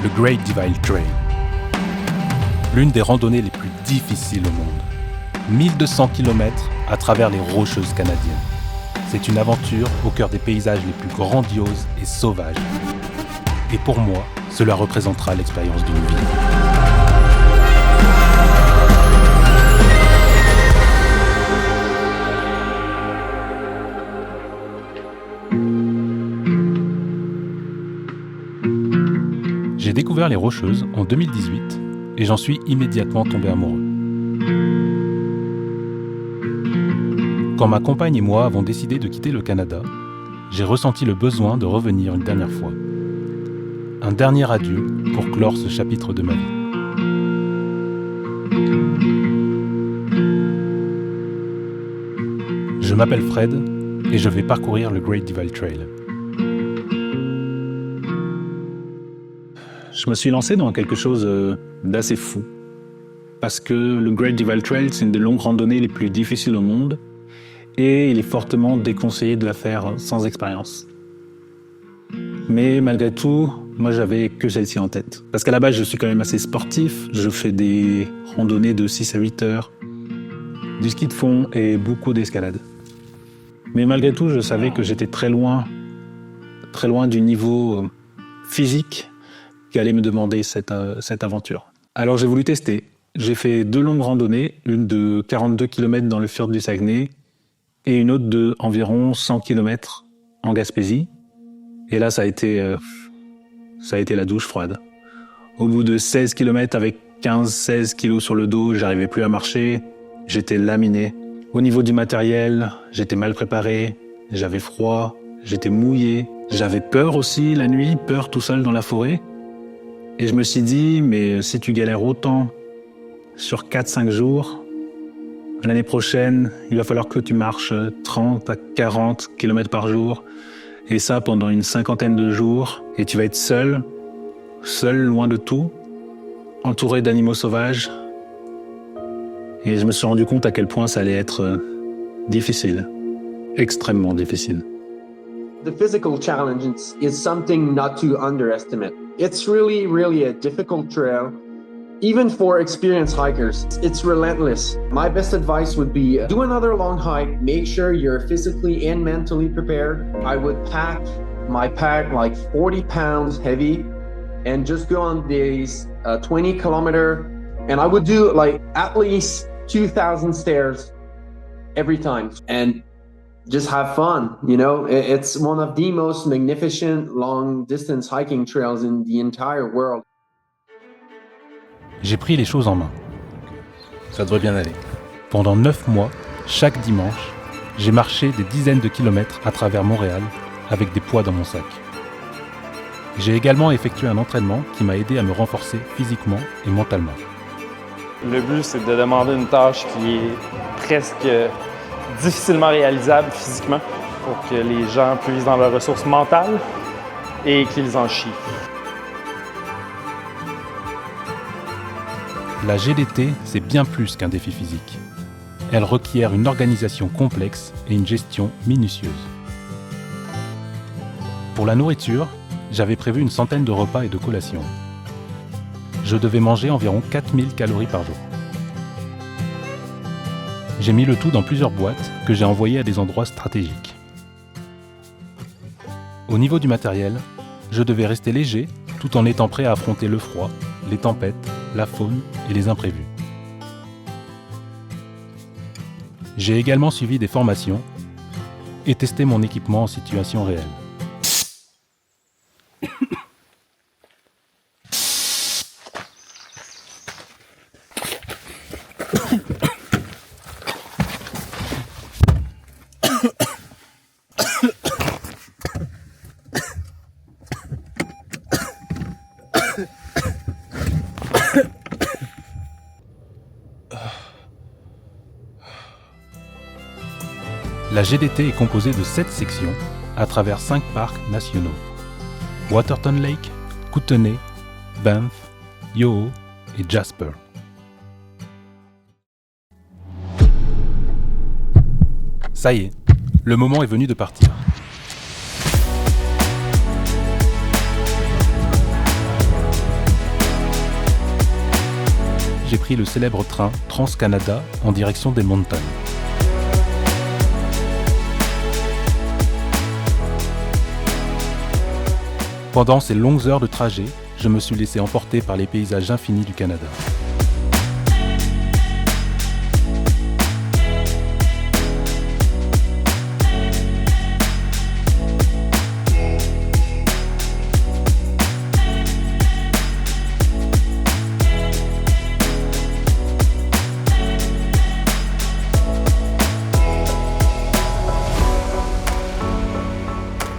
le Great Divide Trail. L'une des randonnées les plus difficiles au monde. 1200 km à travers les Rocheuses canadiennes. C'est une aventure au cœur des paysages les plus grandioses et sauvages. Et pour moi, cela représentera l'expérience d'une vie. J'ai découvert les Rocheuses en 2018 et j'en suis immédiatement tombé amoureux. Quand ma compagne et moi avons décidé de quitter le Canada, j'ai ressenti le besoin de revenir une dernière fois. Un dernier adieu pour clore ce chapitre de ma vie. Je m'appelle Fred et je vais parcourir le Great Divide Trail. Je me suis lancé dans quelque chose d'assez fou. Parce que le Great Divide Trail, c'est une des longues randonnées les plus difficiles au monde. Et il est fortement déconseillé de la faire sans expérience. Mais malgré tout, moi j'avais que celle-ci en tête. Parce qu'à la base, je suis quand même assez sportif. Je fais des randonnées de 6 à 8 heures, du ski de fond et beaucoup d'escalade. Mais malgré tout, je savais que j'étais très loin du niveau physique qui allait me demander cette aventure. Alors j'ai voulu tester. J'ai fait 2 longues randonnées, une de 42 km dans le fjord du Saguenay et une autre de environ 100 km en Gaspésie. Et là, ça a été la douche froide. Au bout de 16 km avec 15-16 kilos sur le dos, j'arrivais plus à marcher, j'étais laminé. Au niveau du matériel, j'étais mal préparé, j'avais froid, j'étais mouillé. J'avais peur aussi la nuit, peur tout seul dans la forêt. Et je me suis dit, mais si tu galères autant sur 4-5 jours, l'année prochaine, il va falloir que tu marches 30 à 40 km par jour. Et ça pendant une 50aine de jours. Et tu vas être seul, loin de tout, entouré d'animaux sauvages. Et je me suis rendu compte à quel point ça allait être difficile, extrêmement difficile. The physical challenge is something not to underestimate. It's really, really a difficult trail. Even for experienced hikers, it's relentless. My best advice would be do another long hike. Make sure you're physically and mentally prepared. I would pack my pack like 40 pounds heavy and just go on these 20 kilometer. And I would do like at least 2,000 stairs every time. And just have fun, you know? It's one of the most magnificent long distance hiking trails in the entire world. J'ai pris les choses en main. Ça devrait bien aller. Pendant 9 mois, chaque dimanche, j'ai marché des dizaines de kilomètres à travers Montréal avec des poids dans mon sac. J'ai également effectué un entraînement qui m'a aidé à me renforcer physiquement et mentalement. Le but, c'est de demander une tâche qui est presque difficilement réalisable physiquement pour que les gens puissent dans leurs ressources mentales et qu'ils en chient. La GDT, c'est bien plus qu'un défi physique. Elle requiert une organisation complexe et une gestion minutieuse. Pour la nourriture, j'avais prévu une centaine de repas et de collations. Je devais manger environ 4000 calories par jour. J'ai mis le tout dans plusieurs boîtes que j'ai envoyées à des endroits stratégiques. Au niveau du matériel, je devais rester léger tout en étant prêt à affronter le froid, les tempêtes, la faune et les imprévus. J'ai également suivi des formations et testé mon équipement en situation réelle. La GDT est composée de 7 sections à travers 5 parcs nationaux. Waterton Lake, Kootenay, Banff, Yoho et Jasper. Ça y est, le moment est venu de partir. j'ai pris le célèbre train Trans-Canada en direction des montagnes. Pendant ces longues heures de trajet, je me suis laissé emporter par les paysages infinis du Canada.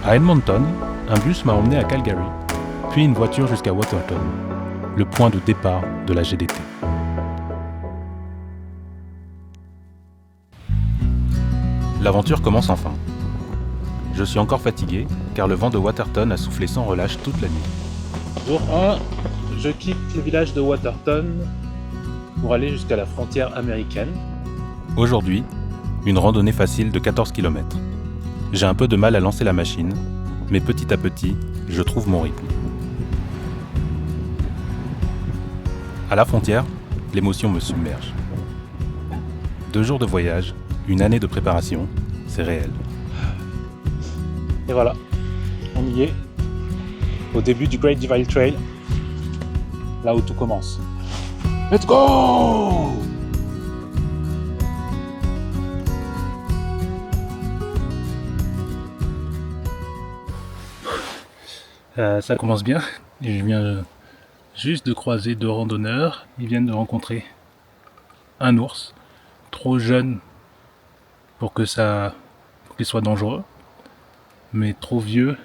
À Edmonton, un bus m'a emmené à Calgary, puis une voiture jusqu'à Waterton, le point de départ de la GDT. L'aventure commence enfin. Je suis encore fatigué, car le vent de Waterton a soufflé sans relâche toute la nuit. Jour 1, je quitte le village de Waterton pour aller jusqu'à la frontière américaine. Aujourd'hui, une randonnée facile de 14 km. J'ai un peu de mal à lancer la machine, mais petit à petit, je trouve mon rythme. À la frontière, l'émotion me submerge. 2 jours de voyage, une année de préparation, c'est réel. Et voilà, on y est, au début du Great Divide Trail, là où tout commence. Let's go! Ça commence bien, et je viens juste de croiser 2 randonneurs. Ils viennent de rencontrer un ours, trop jeune pour qu'il soit dangereux, mais trop vieux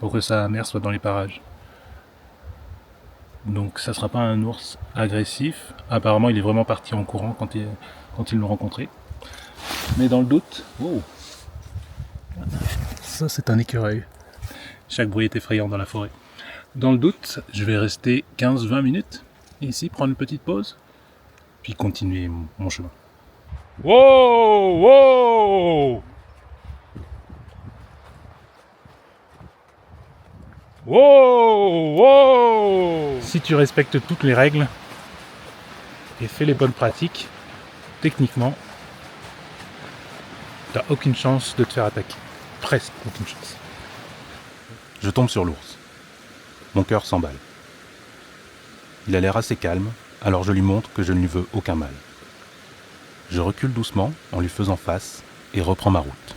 pour que sa mère soit dans les parages. Donc ça sera pas un ours agressif. Apparemment il est vraiment parti en courant quand ils l'ont rencontré. Mais dans le doute, ça c'est un écureuil. Chaque bruit est effrayant dans la forêt. Dans le doute, je vais rester 15-20 minutes ici, prendre une petite pause, puis continuer mon chemin. Wow! Wow! Wow! Wow! Si tu respectes toutes les règles et fais les bonnes pratiques, techniquement, t'as aucune chance de te faire attaquer. Presque aucune chance. Je tombe sur l'ours. Mon cœur s'emballe. Il a l'air assez calme, alors je lui montre que je ne lui veux aucun mal. Je recule doucement en lui faisant face et reprends ma route.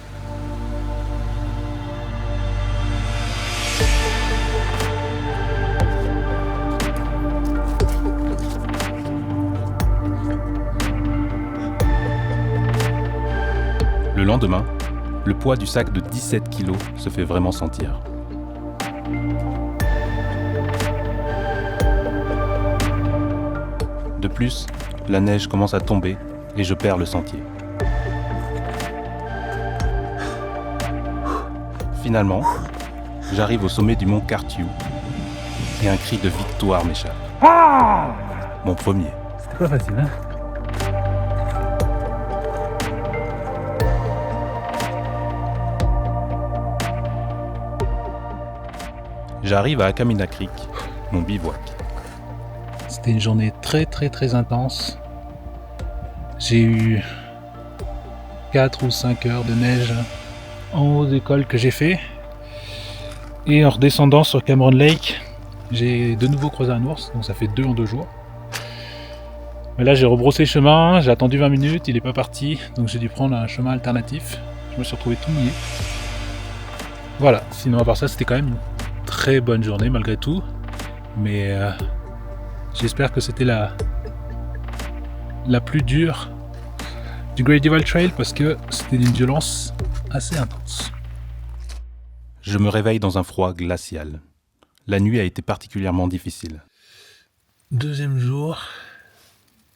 Le lendemain, le poids du sac de 17 kg se fait vraiment sentir. De plus, la neige commence à tomber et je perds le sentier. Finalement, j'arrive au sommet du mont Carthew et un cri de victoire m'échappe. Mon premier. C'était pas facile, hein? J'arrive à Akamina Creek, mon bivouac. C'était une journée très intense. J'ai eu 4 ou 5 heures de neige en haut des cols que j'ai fait. Et en redescendant sur Cameron Lake, j'ai de nouveau croisé un ours, donc ça fait 2 en 2 jours. Mais là j'ai rebroussé chemin, j'ai attendu 20 minutes, il n'est pas parti, donc j'ai dû prendre un chemin alternatif. Je me suis retrouvé tout mouillé. Voilà, sinon à part ça c'était quand même une très bonne journée malgré tout. Mais j'espère que c'était la plus dure du Great Divide Trail parce que c'était d'une violence assez intense. Je me réveille dans un froid glacial. La nuit a été particulièrement difficile. 2e jour,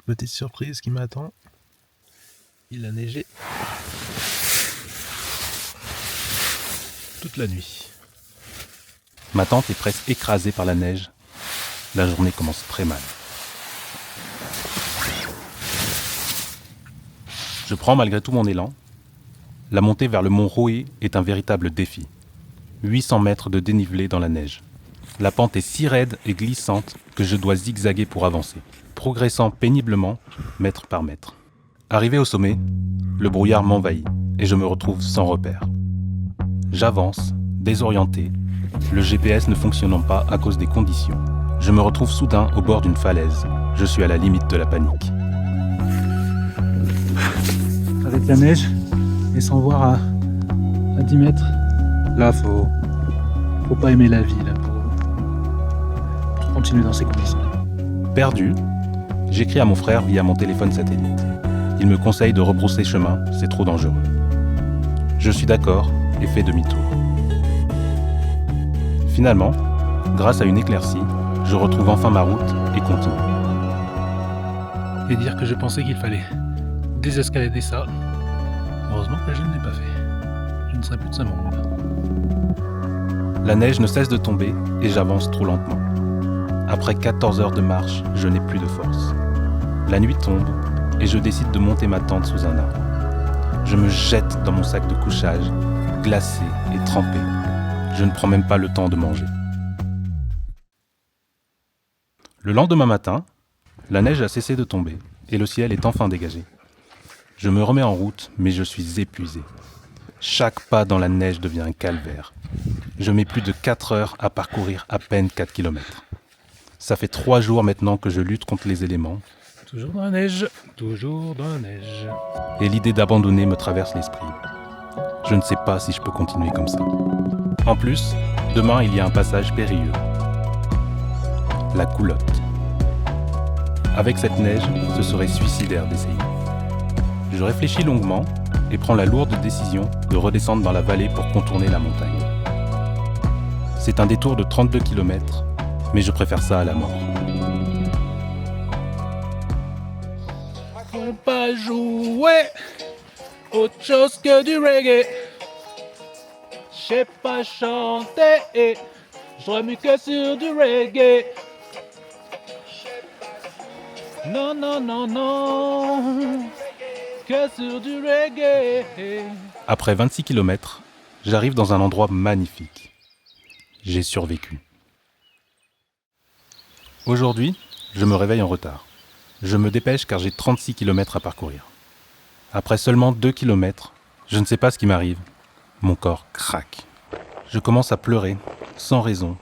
petite surprise qui m'attend. Il a neigé toute la nuit. Ma tente est presque écrasée par la neige. La journée commence très mal. Je prends malgré tout mon élan. La montée vers le mont Roé est un véritable défi. 800 mètres de dénivelé dans la neige. La pente est si raide et glissante que je dois zigzaguer pour avancer, progressant péniblement, mètre par mètre. Arrivé au sommet, le brouillard m'envahit et je me retrouve sans repère. J'avance, désorienté, le GPS ne fonctionnant pas à cause des conditions. Je me retrouve soudain au bord d'une falaise. Je suis à la limite de la panique. Avec la neige et sans voir à 10 mètres, là faut pas aimer la vie là, pour continuer dans ces conditions. Perdu, j'écris à mon frère via mon téléphone satellite. Il me conseille de rebrousser chemin, c'est trop dangereux. Je suis d'accord et fais demi-tour. Finalement, grâce à une éclaircie, je retrouve enfin ma route et continue. Et dire que je pensais qu'il fallait désescalader ça. Heureusement que je ne l'ai pas fait. Je ne serais plus de ce monde. La neige ne cesse de tomber et j'avance trop lentement. Après 14 heures de marche, je n'ai plus de force. La nuit tombe et je décide de monter ma tente sous un arbre. Je me jette dans mon sac de couchage, glacé et trempé. Je ne prends même pas le temps de manger. Le lendemain matin, la neige a cessé de tomber et le ciel est enfin dégagé. Je me remets en route, mais je suis épuisé. Chaque pas dans la neige devient un calvaire. Je mets plus de 4 heures à parcourir à peine 4 km. Ça fait 3 jours maintenant que je lutte contre les éléments. Toujours dans la neige, toujours dans la neige. Et l'idée d'abandonner me traverse l'esprit. Je ne sais pas si je peux continuer comme ça. En plus, demain il y a un passage périlleux. La Coulotte. Avec cette neige, ce serait suicidaire d'essayer. Je réfléchis longuement et prends la lourde décision de redescendre dans la vallée pour contourner la montagne. C'est un détour de 32 km, mais je préfère ça à la mort. Faut pas jouer autre chose que du reggae. Je sais pas chanter, je remue que sur du reggae. Non, non, non, non, que sur du reggae. Après 26 km, j'arrive dans un endroit magnifique. J'ai survécu. Aujourd'hui, je me réveille en retard. Je me dépêche car j'ai 36 km à parcourir. Après seulement 2 km, je ne sais pas ce qui m'arrive. Mon corps craque. Je commence à pleurer, sans raison,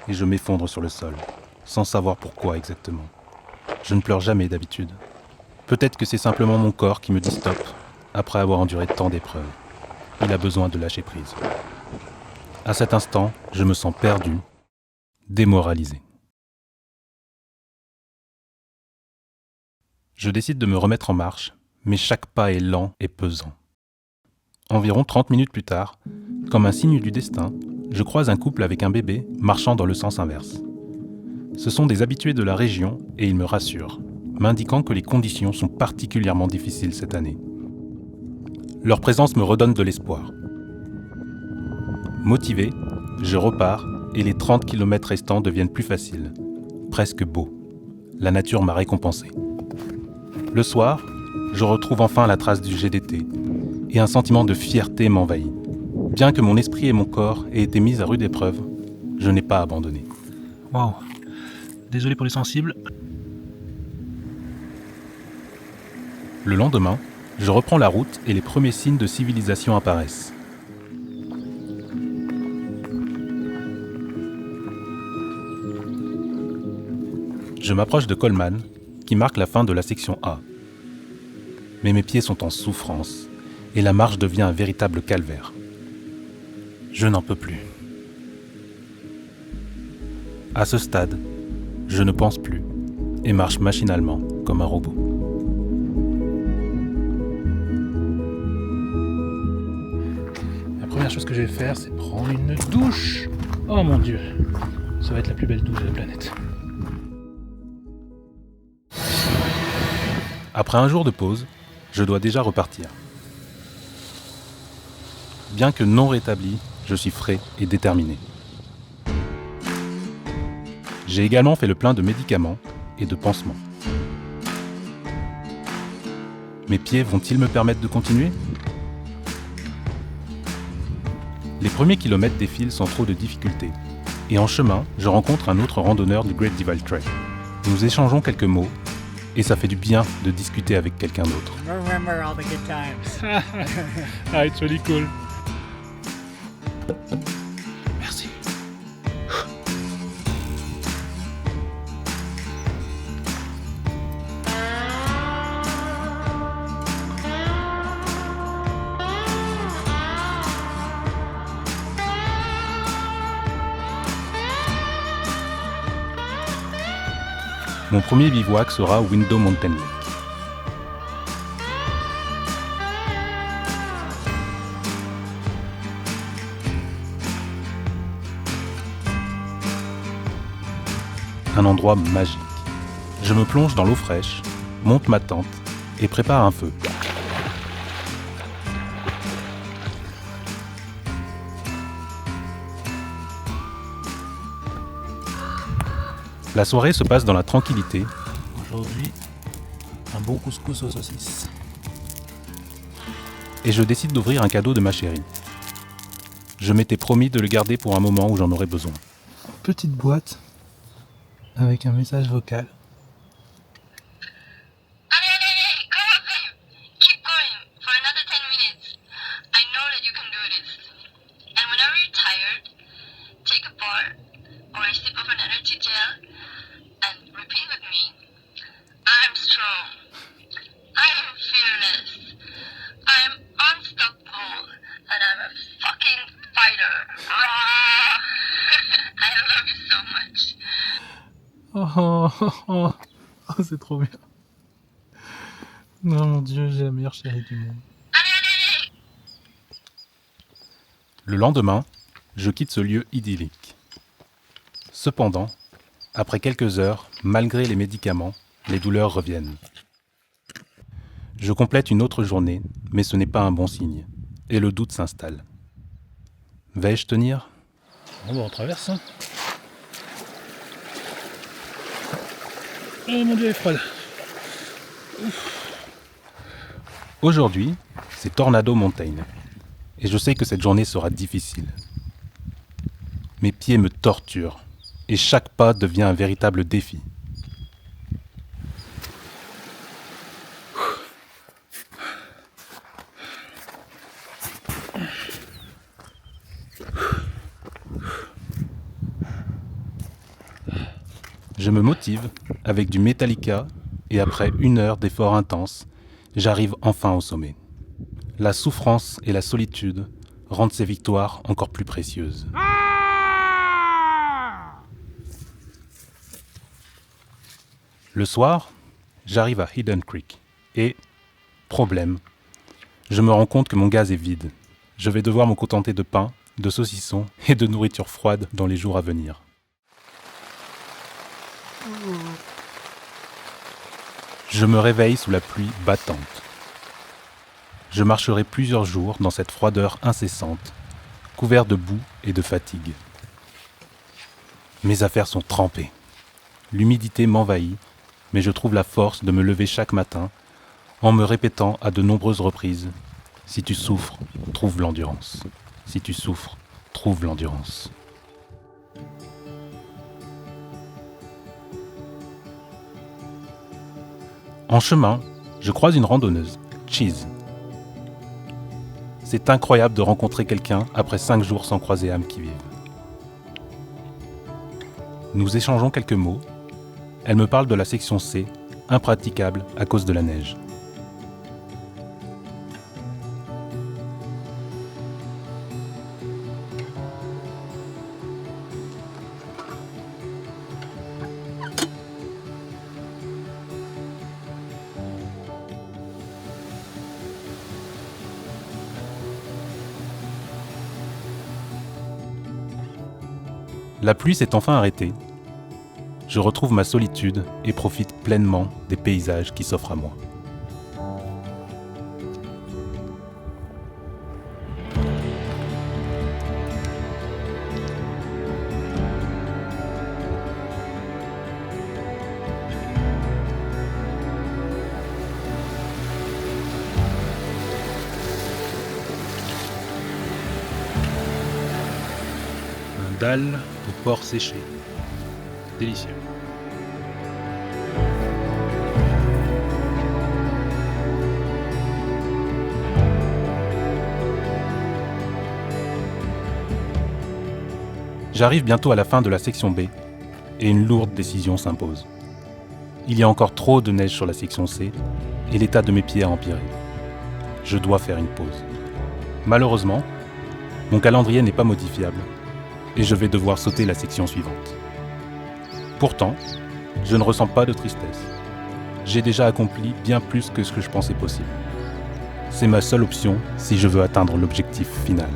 et je m'effondre sur le sol, sans savoir pourquoi exactement. Je ne pleure jamais d'habitude. Peut-être que c'est simplement mon corps qui me dit stop, après avoir enduré tant d'épreuves. Il a besoin de lâcher prise. À cet instant, je me sens perdu, démoralisé. Je décide de me remettre en marche, mais chaque pas est lent et pesant. Environ 30 minutes plus tard, comme un signe du destin, je croise un couple avec un bébé marchant dans le sens inverse. Ce sont des habitués de la région et ils me rassurent, m'indiquant que les conditions sont particulièrement difficiles cette année. Leur présence me redonne de l'espoir. Motivé, je repars et les 30 km restants deviennent plus faciles, presque beaux. La nature m'a récompensé. Le soir, je retrouve enfin la trace du GDT et un sentiment de fierté m'envahit. Bien que mon esprit et mon corps aient été mis à rude épreuve, je n'ai pas abandonné. Waouh, désolé pour les sensibles. Le lendemain, je reprends la route et les premiers signes de civilisation apparaissent. Je m'approche de Coleman, qui marque la fin de la section A. Mais mes pieds sont en souffrance et la marche devient un véritable calvaire. Je n'en peux plus. À ce stade, je ne pense plus et marche machinalement comme un robot. La première chose que je vais faire, c'est prendre une douche. Oh mon Dieu, ça va être la plus belle douche de la planète. Après un jour de pause, je dois déjà repartir. Bien que non rétabli, je suis frais et déterminé. J'ai également fait le plein de médicaments et de pansements. Mes pieds vont-ils me permettre de continuer ? Les premiers kilomètres défilent sans trop de difficultés. Et en chemin, je rencontre un autre randonneur du Great Divide Trail. Nous échangeons quelques mots, et ça fait du bien de discuter avec quelqu'un d'autre. Remember all the good times. Ah, it's really cool. Merci. Mon premier bivouac sera Window Mountain Lake. Un endroit magique. Je me plonge dans l'eau fraîche, monte ma tente et prépare un feu. La soirée se passe dans la tranquillité. Aujourd'hui, un bon couscous aux saucisses. Et je décide d'ouvrir un cadeau de ma chérie. Je m'étais promis de le garder pour un moment où j'en aurais besoin. Petite boîte avec un message vocal. Allez, come on, babe. Keep going for another 10 minutes. I know that you can do this. And whenever you're tired, take a bar or a sip of an energy gel and repeat with me. I'm strong. I am fearless. I am unstoppable. And I'm a fucking fighter. Rah! I love you so much. Oh, c'est trop bien. Non, mon Dieu, j'ai la meilleure chérie du monde. Allez. Le lendemain, je quitte ce lieu idyllique. Cependant, après quelques heures, malgré les médicaments, les douleurs reviennent. Je complète une autre journée, mais ce n'est pas un bon signe, et le doute s'installe. Vais-je tenir ? Bon, on traverse, hein. Oh mon Dieu, elle est froide. Aujourd'hui, c'est Tornado Mountain, et je sais que cette journée sera difficile. Mes pieds me torturent, et chaque pas devient un véritable défi. Je me motive avec du Metallica et après 1 heure d'efforts intenses, j'arrive enfin au sommet. La souffrance et la solitude rendent ces victoires encore plus précieuses. Le soir, j'arrive à Hidden Creek et, problème, je me rends compte que mon gaz est vide. Je vais devoir me contenter de pain, de saucissons et de nourriture froide dans les jours à venir. Je me réveille sous la pluie battante. Je marcherai plusieurs jours dans cette froideur incessante, couvert de boue et de fatigue. Mes affaires sont trempées. L'humidité m'envahit, mais je trouve la force de me lever chaque matin en me répétant à de nombreuses reprises « Si tu souffres, trouve l'endurance. Si tu souffres, trouve l'endurance. » En chemin, je croise une randonneuse, Cheese. C'est incroyable de rencontrer quelqu'un après 5 jours sans croiser âme qui vive. Nous échangeons quelques mots. Elle me parle de la section C, impraticable à cause de la neige. La pluie s'est enfin arrêtée. Je retrouve ma solitude et profite pleinement des paysages qui s'offrent à moi. Dalle au porc séché. Délicieux. J'arrive bientôt à la fin de la section B et une lourde décision s'impose. Il y a encore trop de neige sur la section C et l'état de mes pieds a empiré. Je dois faire une pause. Malheureusement, mon calendrier n'est pas modifiable et je vais devoir sauter la section suivante. Pourtant, je ne ressens pas de tristesse. J'ai déjà accompli bien plus que ce que je pensais possible. C'est ma seule option si je veux atteindre l'objectif final.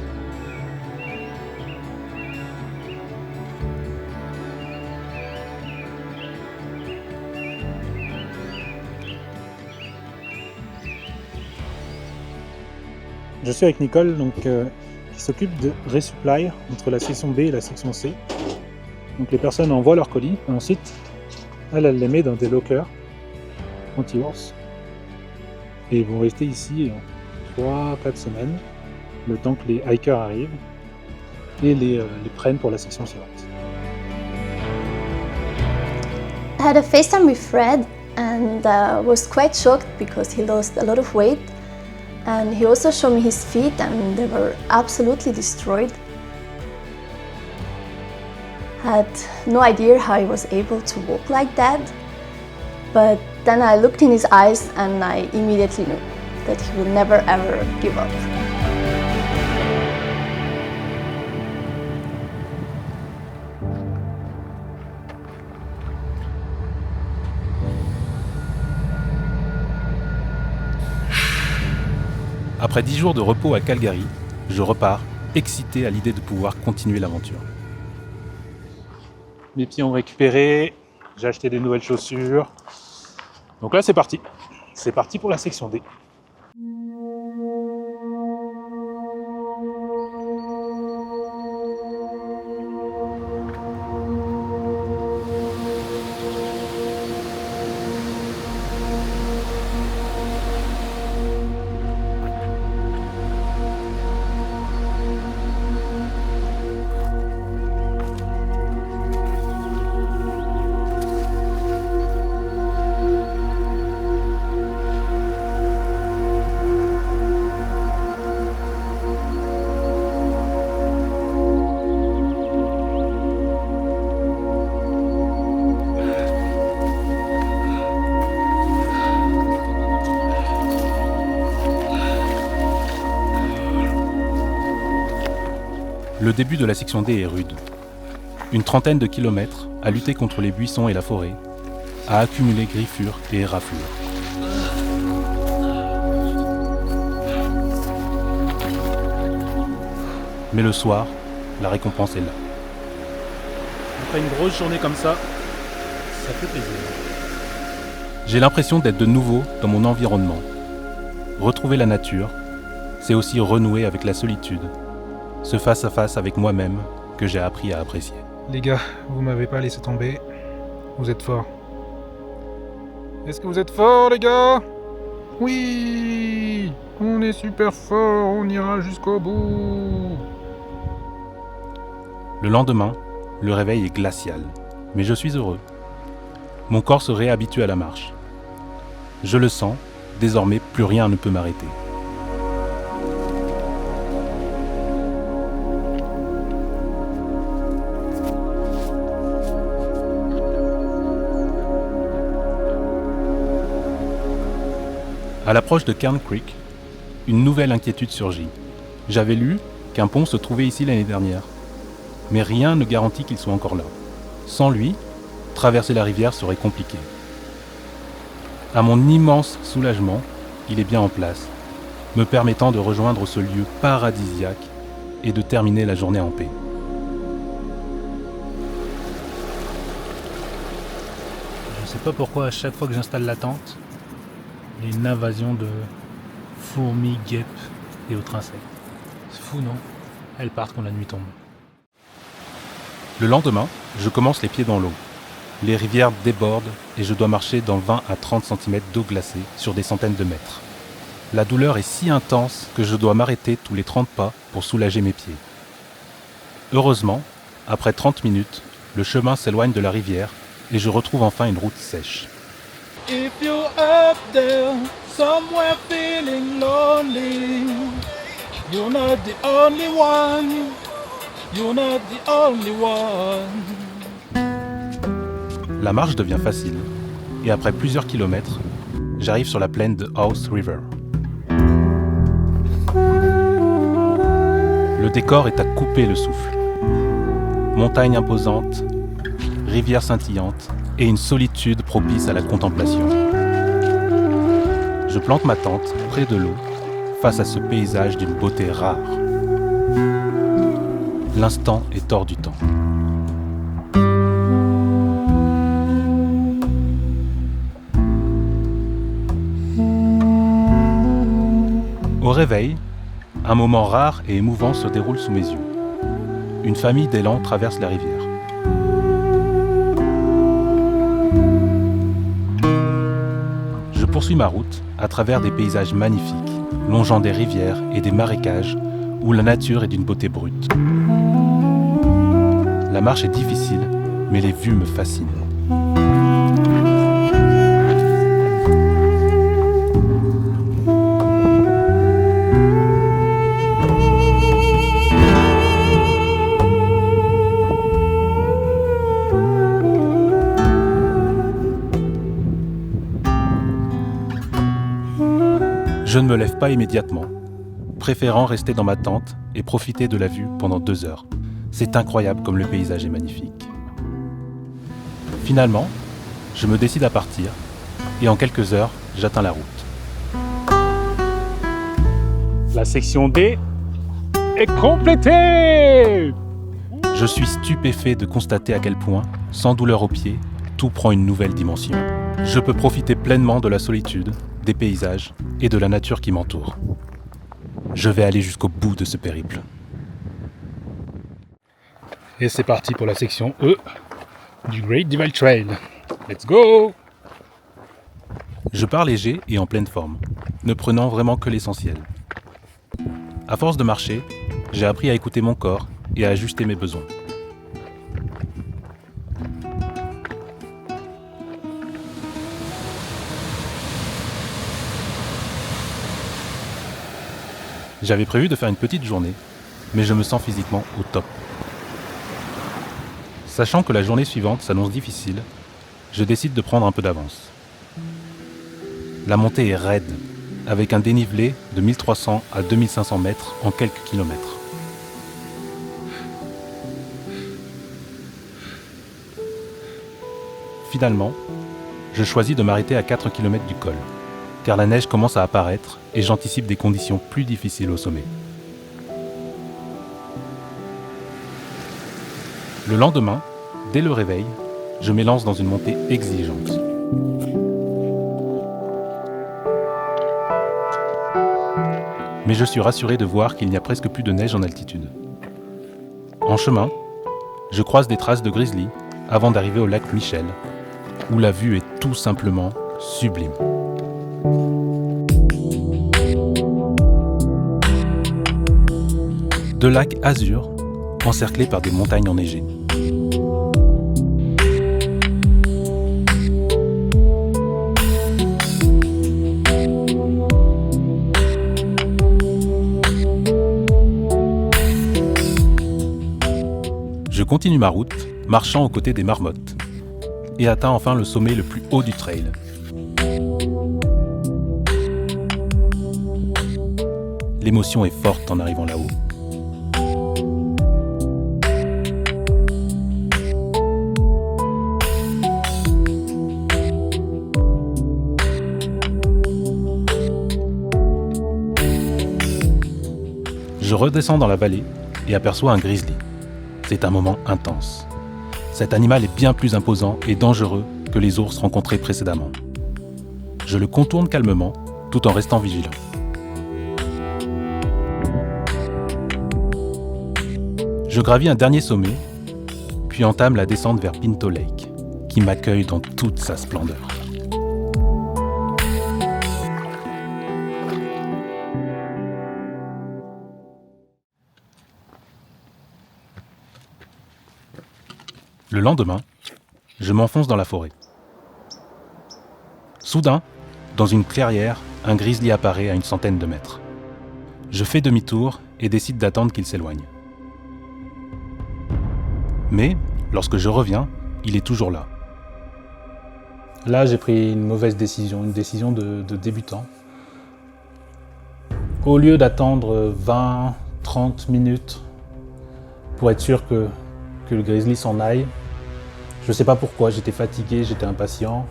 Je suis avec Nicole, qui s'occupe de resupply entre la section B et la section C. Donc les personnes envoient leurs colis, et ensuite, elle les met dans des lockers anti-ours. Et ils vont rester ici 3-4 semaines, le temps que les hikers arrivent et les prennent pour la section suivante. I had a FaceTime with Fred and was quite shocked because he lost a lot of weight. And he also showed me his feet and they were absolutely destroyed. Had no idea how he was able to walk like that. But then I looked in his eyes and I immediately knew that he would never ever give up. Après 10 jours de repos à Calgary, je repars, excité à l'idée de pouvoir continuer l'aventure. Mes pieds ont récupéré, j'ai acheté des nouvelles chaussures. Donc là c'est parti. C'est parti pour la section D. Le début de la section D est rude. Une trentaine de kilomètres à lutter contre les buissons et la forêt, à accumuler griffures et éraflures. Mais le soir, la récompense est là. Après une grosse journée comme ça fait plaisir. J'ai l'impression d'être de nouveau dans mon environnement. Retrouver la nature, c'est aussi renouer avec la solitude, ce face-à-face avec moi-même que j'ai appris à apprécier. Les gars, vous m'avez pas laissé tomber. Vous êtes forts. Est-ce que vous êtes forts, les gars? Oui! On est super forts, on ira jusqu'au bout. Le lendemain, le réveil est glacial, mais je suis heureux. Mon corps se réhabitue à la marche. Je le sens, désormais plus rien ne peut m'arrêter. À l'approche de Kern Creek, une nouvelle inquiétude surgit. J'avais lu qu'un pont se trouvait ici l'année dernière, mais rien ne garantit qu'il soit encore là. Sans lui, traverser la rivière serait compliqué. À mon immense soulagement, il est bien en place, me permettant de rejoindre ce lieu paradisiaque et de terminer la journée en paix. Je sais pas pourquoi à chaque fois que j'installe la tente, il y a une invasion de fourmis, guêpes et autres insectes. C'est fou, non? Elles partent quand la nuit tombe. Le lendemain, je commence les pieds dans l'eau. Les rivières débordent et je dois marcher dans 20 à 30 cm d'eau glacée sur des centaines de mètres. La douleur est si intense que je dois m'arrêter tous les 30 pas pour soulager mes pieds. Heureusement, après 30 minutes, le chemin s'éloigne de la rivière et je retrouve enfin une route sèche. If you're up there, somewhere feeling lonely, you're not the only one. You're not the only one. La marche devient facile et après plusieurs kilomètres, j'arrive sur la plaine de House River. Le décor est à couper le souffle. Montagnes imposantes, rivières scintillantes et une solitude propice à la contemplation. Je plante ma tente près de l'eau, face à ce paysage d'une beauté rare. L'instant est hors du temps. Au réveil, un moment rare et émouvant se déroule sous mes yeux. Une famille d'élans traverse la rivière. Je poursuis ma route à travers des paysages magnifiques, longeant des rivières et des marécages où la nature est d'une beauté brute. La marche est difficile, mais les vues me fascinent. Je ne me lève pas immédiatement, préférant rester dans ma tente et profiter de la vue pendant 2 heures. C'est incroyable comme le paysage est magnifique. Finalement, je me décide à partir et en quelques heures, j'atteins la route. La section D est complétée. Je suis stupéfait de constater à quel point, sans douleur aux pieds, tout prend une nouvelle dimension. Je peux profiter pleinement de la solitude, des paysages et de la nature qui m'entoure. Je vais aller jusqu'au bout de ce périple. Et c'est parti pour la section E du Great Divide Trail. Let's go! Je pars léger et en pleine forme, ne prenant vraiment que l'essentiel. À force de marcher, j'ai appris à écouter mon corps et à ajuster mes besoins. J'avais prévu de faire une petite journée, mais je me sens physiquement au top. Sachant que la journée suivante s'annonce difficile, je décide de prendre un peu d'avance. La montée est raide, avec un dénivelé de 1300 à 2500 mètres en quelques kilomètres. Finalement, je choisis de m'arrêter à 4 km du col, car la neige commence à apparaître et j'anticipe des conditions plus difficiles au sommet. Le lendemain, dès le réveil, je m'élance dans une montée exigeante. Mais je suis rassuré de voir qu'il n'y a presque plus de neige en altitude. En chemin, je croise des traces de grizzly avant d'arriver au lac Michel, où la vue est tout simplement sublime. Deux lacs azur encerclés par des montagnes enneigées. Je continue ma route, marchant aux côtés des marmottes, et atteins enfin le sommet le plus haut du trail. L'émotion est forte en arrivant là-haut. Je redescends dans la vallée et aperçois un grizzly. C'est un moment intense. Cet animal est bien plus imposant et dangereux que les ours rencontrés précédemment. Je le contourne calmement, tout en restant vigilant. Je gravis un dernier sommet, puis entame la descente vers Pinto Lake, qui m'accueille dans toute sa splendeur. Le lendemain, je m'enfonce dans la forêt. Soudain, dans une clairière, un grizzly apparaît à une centaine de mètres. Je fais demi-tour et décide d'attendre qu'il s'éloigne. Mais, lorsque je reviens, il est toujours là. Là, j'ai pris une mauvaise décision, une décision de débutant. Au lieu d'attendre 20, 30 minutes pour être sûr que le grizzly s'en aille, je ne sais pas pourquoi, j'étais fatigué, j'étais impatient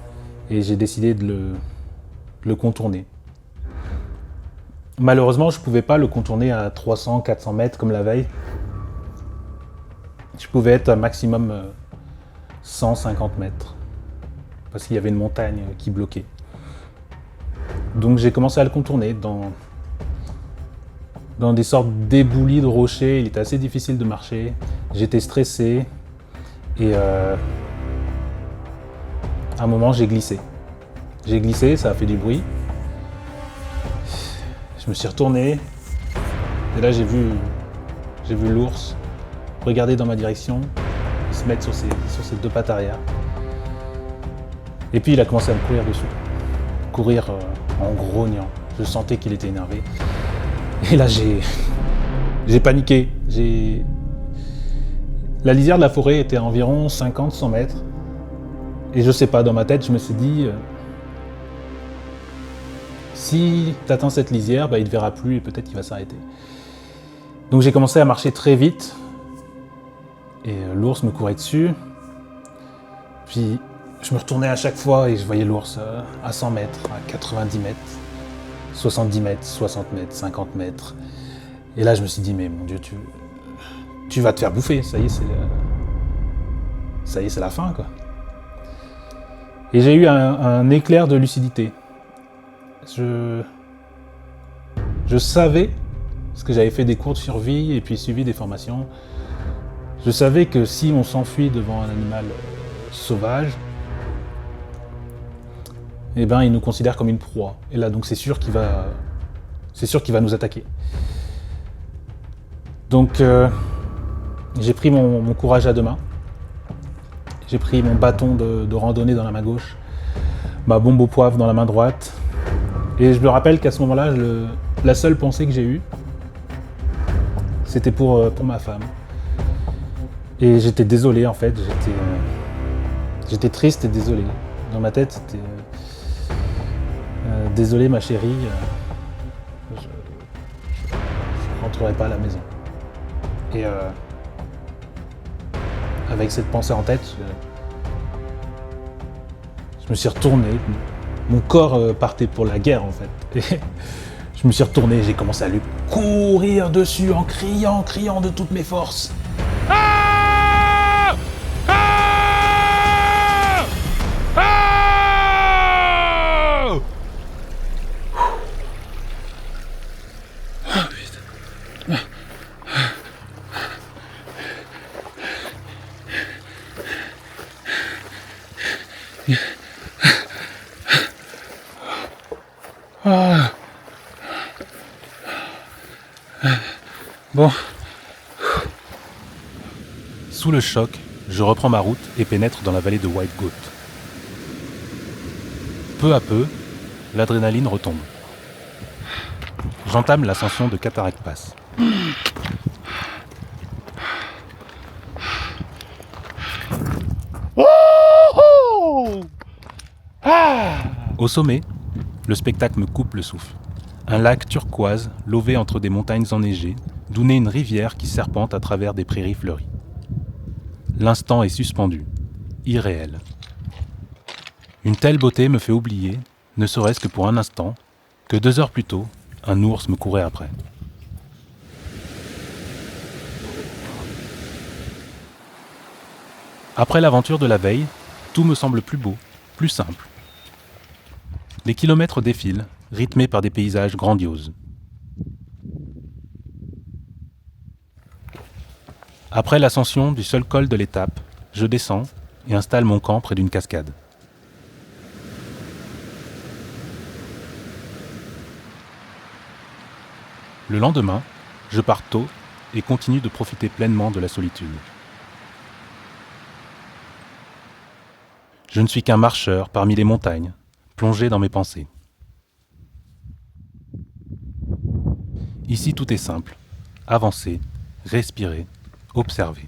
et j'ai décidé de le contourner. Malheureusement, je ne pouvais pas le contourner à 300, 400 mètres comme la veille. Je pouvais être à maximum 150 mètres parce qu'il y avait une montagne qui bloquait. Donc j'ai commencé à le contourner dans des sortes d'éboulis de rochers. Il était assez difficile de marcher. J'étais stressé et à un moment j'ai glissé. J'ai glissé, ça a fait du bruit. Je me suis retourné et là j'ai vu l'ours regarder dans ma direction et se mettre sur ses deux pattes arrière. Et puis il a commencé à me courir dessus. Courir en grognant. Je sentais qu'il était énervé. Et là j'ai paniqué. La lisière de la forêt était à environ 50-100 mètres. Et je sais pas, dans ma tête, je me suis dit si tu atteins cette lisière, il ne te verra plus et peut-être qu'il va s'arrêter. Donc j'ai commencé à marcher très vite. Et l'ours me courait dessus. Puis je me retournais à chaque fois et je voyais l'ours à 100 mètres, à 90 mètres, 70 mètres, 60 mètres, 50 mètres. Et là je me suis dit, mais mon Dieu, tu vas te faire bouffer, ça y est, c'est la fin, quoi. Et j'ai eu un éclair de lucidité. Je savais, parce que j'avais fait des cours de survie et puis suivi des formations, je savais que si on s'enfuit devant un animal sauvage, eh ben, il nous considère comme une proie. Et là, donc c'est sûr qu'il va nous attaquer. Donc j'ai pris mon courage à deux mains. J'ai pris mon bâton de randonnée dans la main gauche, ma bombe au poivre dans la main droite. Et je me rappelle qu'à ce moment-là, la seule pensée que j'ai eue, c'était pour ma femme. Et j'étais désolé en fait, j'étais triste et désolé. Dans ma tête, c'était désolé ma chérie, je rentrerai pas à la maison. Et avec cette pensée en tête, je me suis retourné. Mon corps partait pour la guerre en fait. Et je me suis retourné et j'ai commencé à lui courir dessus en criant de toutes mes forces. Bon. Sous le choc, je reprends ma route et pénètre dans la vallée de White Goat. Peu à peu, l'adrénaline retombe. J'entame l'ascension de Cataract Pass. Au sommet, le spectacle me coupe le souffle. Un lac turquoise, lové entre des montagnes enneigées, d'où naît une rivière qui serpente à travers des prairies fleuries. L'instant est suspendu, irréel. Une telle beauté me fait oublier, ne serait-ce que pour un instant, que 2 heures plus tôt, un ours me courait après. Après l'aventure de la veille, tout me semble plus beau, plus simple. Les kilomètres défilent, rythmés par des paysages grandioses. Après l'ascension du seul col de l'étape, je descends et installe mon camp près d'une cascade. Le lendemain, je pars tôt et continue de profiter pleinement de la solitude. Je ne suis qu'un marcheur parmi les montagnes, plongé dans mes pensées. Ici, tout est simple. Avancer, respirer, observer.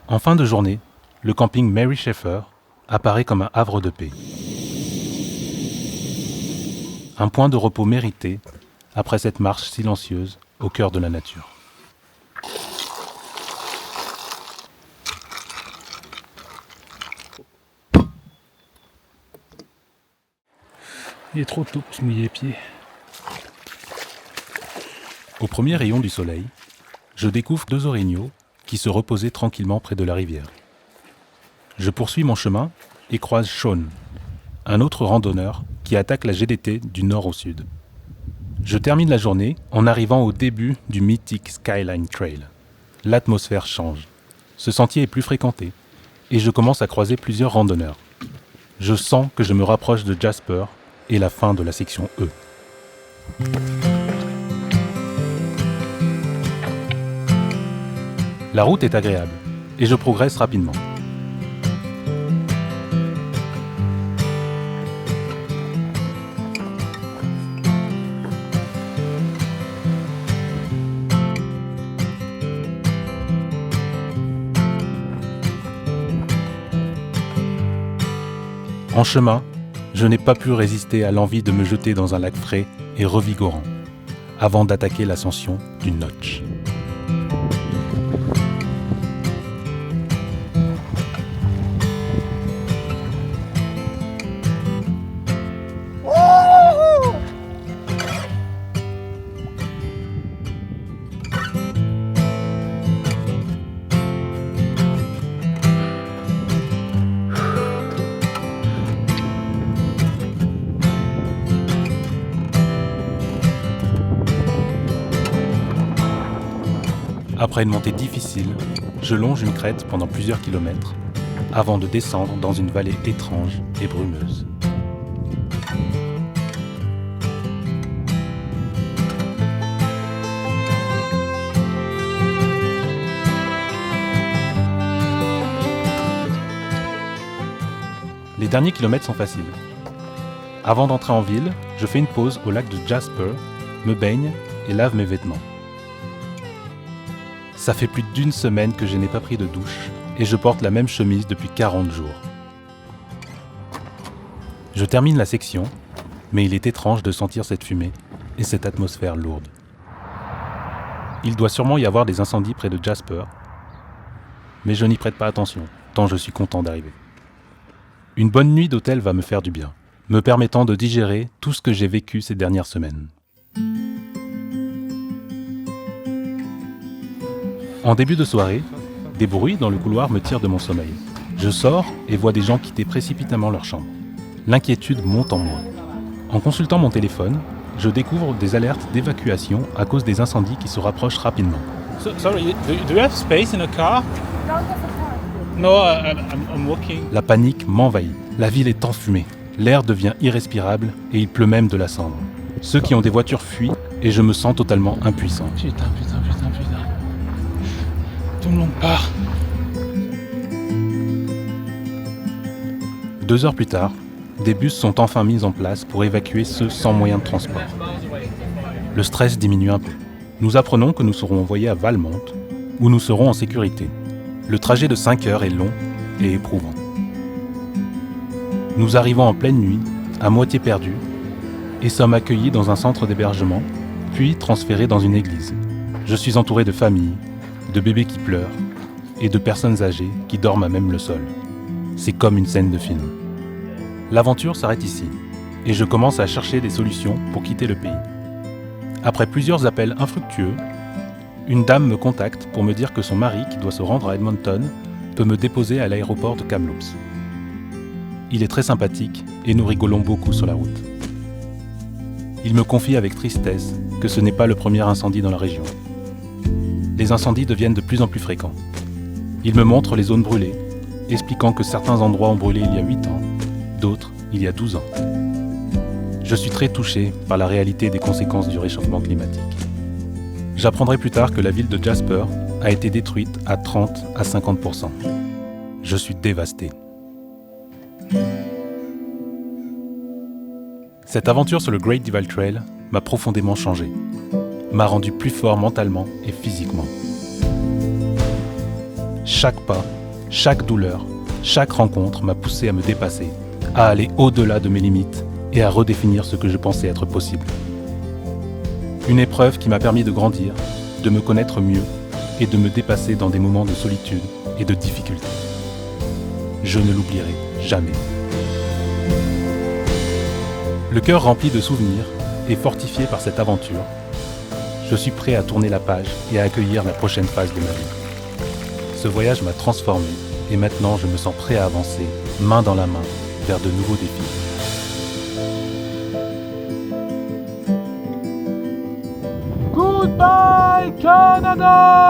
En fin de journée, le camping Mary Schaeffer apparaît comme un havre de paix. Un point de repos mérité après cette marche silencieuse au cœur de la nature. Il est trop tôt pour se mouiller les pieds. Au premier rayon du soleil, je découvre 2 orignaux qui se reposaient tranquillement près de la rivière. Je poursuis mon chemin et croise Sean, un autre randonneur qui attaque la GDT du nord au sud. Je termine la journée en arrivant au début du mythique Skyline Trail. L'atmosphère change. Ce sentier est plus fréquenté et je commence à croiser plusieurs randonneurs. Je sens que je me rapproche de Jasper et la fin de la section E. La route est agréable et je progresse rapidement. En chemin, je n'ai pas pu résister à l'envie de me jeter dans un lac frais et revigorant, avant d'attaquer l'ascension du Notch. Après une montée difficile, je longe une crête pendant plusieurs kilomètres avant de descendre dans une vallée étrange et brumeuse. Les derniers kilomètres sont faciles. Avant d'entrer en ville, je fais une pause au lac de Jasper, me baigne et lave mes vêtements. Ça fait plus d'1 semaine que je n'ai pas pris de douche et je porte la même chemise depuis 40 jours. Je termine la section, mais il est étrange de sentir cette fumée et cette atmosphère lourde. Il doit sûrement y avoir des incendies près de Jasper, mais je n'y prête pas attention, tant je suis content d'arriver. Une bonne nuit d'hôtel va me faire du bien, me permettant de digérer tout ce que j'ai vécu ces dernières semaines. En début de soirée, des bruits dans le couloir me tirent de mon sommeil. Je sors et vois des gens quitter précipitamment leur chambre. L'inquiétude monte en moi. En consultant mon téléphone, je découvre des alertes d'évacuation à cause des incendies qui se rapprochent rapidement. Sorry, do you have space in a car? No, I'm walking. La panique m'envahit. La ville est enfumée. L'air devient irrespirable et il pleut même de la cendre. Ceux qui ont des voitures fuient et je me sens totalement impuissant. Putain. Tout le monde part. 2 heures plus tard, des bus sont enfin mis en place pour évacuer ceux sans moyen de transport. Le stress diminue un peu. Nous apprenons que nous serons envoyés à Valmont, où nous serons en sécurité. Le trajet de 5 heures est long et éprouvant. Nous arrivons en pleine nuit, à moitié perdus, et sommes accueillis dans un centre d'hébergement, puis transférés dans une église. Je suis entouré de familles, de bébés qui pleurent et de personnes âgées qui dorment à même le sol. C'est comme une scène de film. L'aventure s'arrête ici et je commence à chercher des solutions pour quitter le pays. Après plusieurs appels infructueux, une dame me contacte pour me dire que son mari, qui doit se rendre à Edmonton, peut me déposer à l'aéroport de Kamloops. Il est très sympathique et nous rigolons beaucoup sur la route. Il me confie avec tristesse que ce n'est pas le premier incendie dans la région. Les incendies deviennent de plus en plus fréquents. Il me montre les zones brûlées, expliquant que certains endroits ont brûlé il y a 8 ans, d'autres il y a 12 ans. Je suis très touché par la réalité des conséquences du réchauffement climatique. J'apprendrai plus tard que la ville de Jasper a été détruite à 30 à 50%. Je suis dévasté. Cette aventure sur le Great Divide Trail m'a profondément changé, m'a rendu plus fort mentalement et physiquement. Chaque pas, chaque douleur, chaque rencontre m'a poussé à me dépasser, à aller au-delà de mes limites et à redéfinir ce que je pensais être possible. Une épreuve qui m'a permis de grandir, de me connaître mieux et de me dépasser dans des moments de solitude et de difficulté. Je ne l'oublierai jamais. Le cœur rempli de souvenirs et fortifié par cette aventure, je suis prêt à tourner la page et à accueillir la prochaine phase de ma vie. Ce voyage m'a transformé et maintenant je me sens prêt à avancer, main dans la main, vers de nouveaux défis. Goodbye, Canada!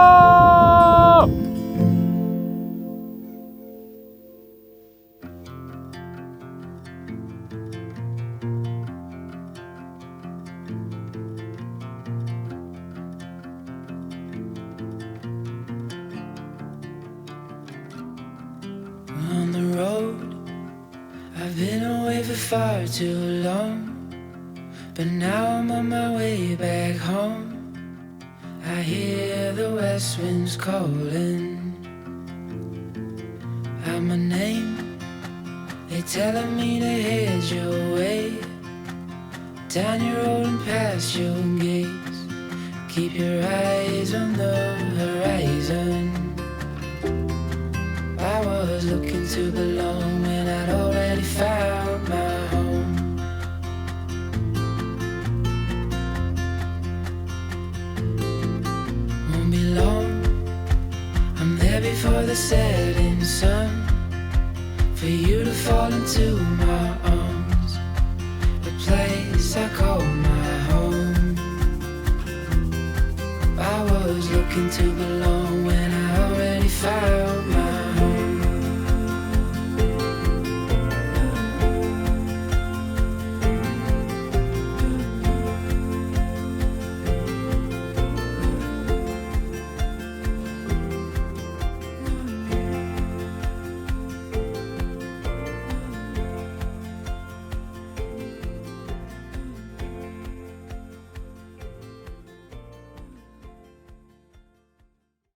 On the road, I've been away for far too long, but now I'm on my way back home. I hear the west winds calling out my name. They're telling me to head your way, down your road and past your gates. Keep your eyes on the horizon. I was looking to belong when I'd already found my home. Won't be long, I'm there before the setting sun, for you to fall into my